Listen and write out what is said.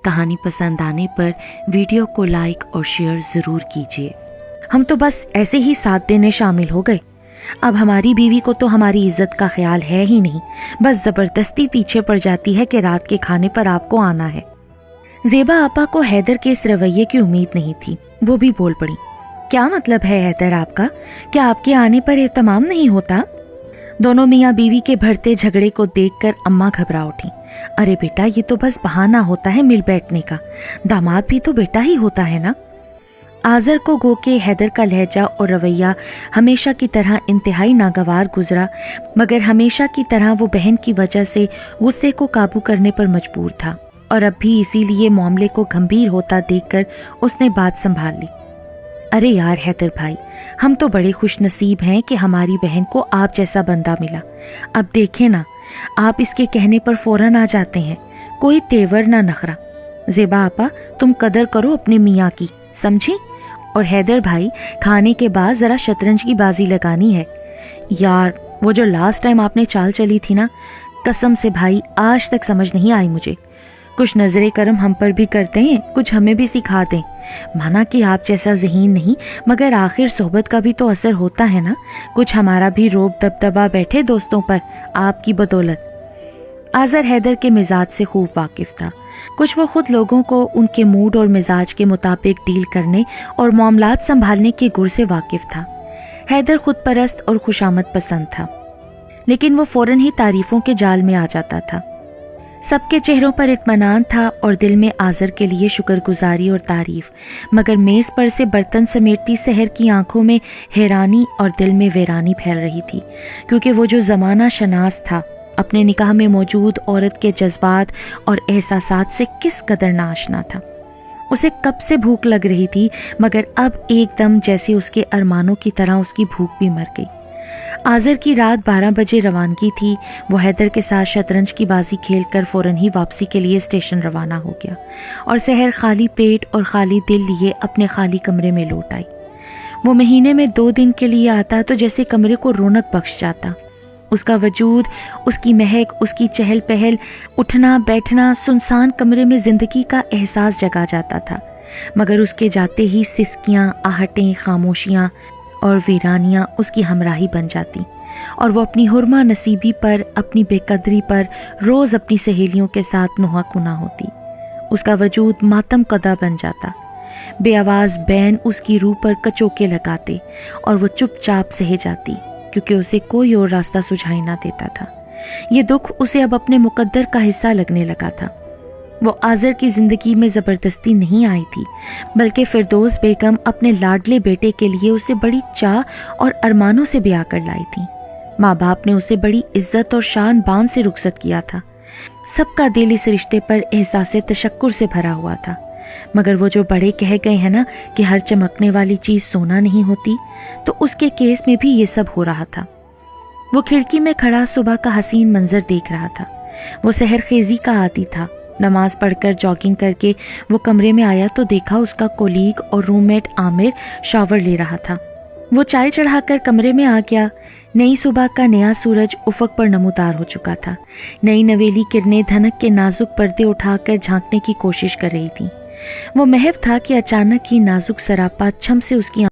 कहानी पसंद आने पर वीडियो को लाइक और शेयर ज़रूर कीजिए। हम तो बस ऐसे ही साथ देने शामिल हो गए। अब हमारी बीवी को तो हमारी इज्जत का ख्याल है ही नहीं, बस ज़बरदस्ती पीछे पड़ जाती है कि रात के खाने पर आपको आना है। ज़ेबा आपा को हैदर के इस रवैये की उम्मीद नहीं थी। वो भी बोल पड़ी, क्या मतलब है हैदर आपका? क्या आपके आने पर एहतमाम नहीं होता? दोनों मियाँ बीवी के बढ़ते झगड़े को देखकर अम्मा घबरा उठी। अरे बेटा, ये तो बस बहाना होता है मिल बैठने का, दामाद भी तो बेटा ही होता है ना। आज़र को गो के हैदर का लहजा और रवैया हमेशा की तरह इंतहाई नागवार गुजरा, मगर हमेशा की तरह वो बहन की वजह से गुस्से को काबू करने पर मजबूर था और अब भी इसीलिए मामले को गंभीर होता देखकर उसने बात संभाल ली। अरे यार हैदर भाई, हम तो बड़े खुश नसीब हैं कि हमारी बहन को आप जैसा बंदा मिला। अब देखें ना, आप इसके कहने पर फौरन आ जाते हैं, कोई तेवर ना नखरा। ज़ेबा आपा, तुम कदर करो अपने मियाँ की, समझी? और हैदर भाई, खाने के बाद ज़रा शतरंज की बाजी लगानी है। यार, वो जो लास्ट टाइम आपने चाल चली थी ना, कसम से भाई आज तक समझ नहीं आई मुझे। कुछ नजरे करम हम पर भी करते हैं, कुछ हमें भी सिखा दें। माना कि आप जैसा ज़हीन नहीं, मगर आखिर सोहबत का भी तो असर होता है ना। कुछ हमारा भी रोब दबदबा बैठे दोस्तों पर आपकी बदौलत। आज़र हैदर के मिजाज से खूब वाकिफ था। कुछ वो खुद लोगों को उनके मूड और मिजाज के मुताबिक डील करने और मामलात संभालने के गुर से वाकिफ था। हैदर खुद परस्त और खुशामद पसंद था, लेकिन वो फौरन ही तारीफों के जाल में आ जाता था। सबके चेहरों पर इत्मीनान था और दिल में आज़र के लिए शुक्रगुजारी और तारीफ, मगर मेज़ पर से बर्तन समेटती सहर की आंखों में हैरानी और दिल में वीरानी फैल रही थी, क्योंकि वो जो ज़माना शनास था अपने निकाह में मौजूद औरत के जज्बात और एहसासात से किस कदर नाआशना था। उसे कब से भूख लग रही थी, मगर अब एकदम जैसे उसके अरमानों की तरह उसकी भूख भी मर गई। आज़र की रात 12 बजे रवानगी थी। वो हैदर के साथ शतरंज की बाजी खेलकर फौरन ही वापसी के लिए स्टेशन रवाना हो गया और सहर खाली पेट और खाली दिल लिए अपने खाली कमरे में लौट आई। वो महीने में 2 दिन के लिए आता तो जैसे कमरे को रौनक बख्श जाता। उसका वजूद, उसकी महक, उसकी चहल पहल, उठना बैठना सुनसान कमरे में जिंदगी का एहसास जगा जाता था, मगर उसके जाते ही सिसकियाँ, आहटें, खामोशियाँ और वीरानियाँ उसकी हमराही बन जाती और वो अपनी हुर्मा नसीबी पर, अपनी बेकदरी पर रोज़ अपनी सहेलियों के साथ नुहा कुना होती। उसका वजूद मातम कदा बन जाता। बेआवाज़ बैन उसकी रूह पर कचोके लगाते और वो चुपचाप सहे जाती, क्योंकि उसे कोई और रास्ता सुझाई ना देता था। ये दुख उसे अब अपने मुकद्दर का हिस्सा लगने लगा था। वो आज़र की ज़िंदगी में ज़बरदस्ती नहीं आई थी, बल्कि फिरदौस बेगम अपने लाडले बेटे के लिए उसे बड़ी चाह और अरमानों से ब्याह कर लाई थी। माँ बाप ने उसे बड़ी इज्जत और शान बान से रुखसत किया था। सबका दिल इस रिश्ते पर एहसास तशक्कुर से भरा हुआ था, मगर वो जो बड़े कह गए हैं ना कि हर चमकने वाली चीज़ सोना नहीं होती, तो उसके केस में भी ये सब हो रहा था। वो खिड़की में खड़ा सुबह का हसीन मंजर देख रहा था। वो सहर खेजी का आदी था। नमाज पढ़कर जॉगिंग करके वो कमरे में आया तो देखा उसका कोलीग और रूममेट आमिर शावर ले रहा था। वो चाय चढ़ाकर कमरे में आ गया। नई सुबह का नया सूरज उफक पर नमूदार हो चुका था। नई नवेली किरणें धनक के नाजुक पर्दे उठाकर झांकने की कोशिश कर रही थी। वो महव था कि अचानक ही नाजुक सरापा छम से उसकी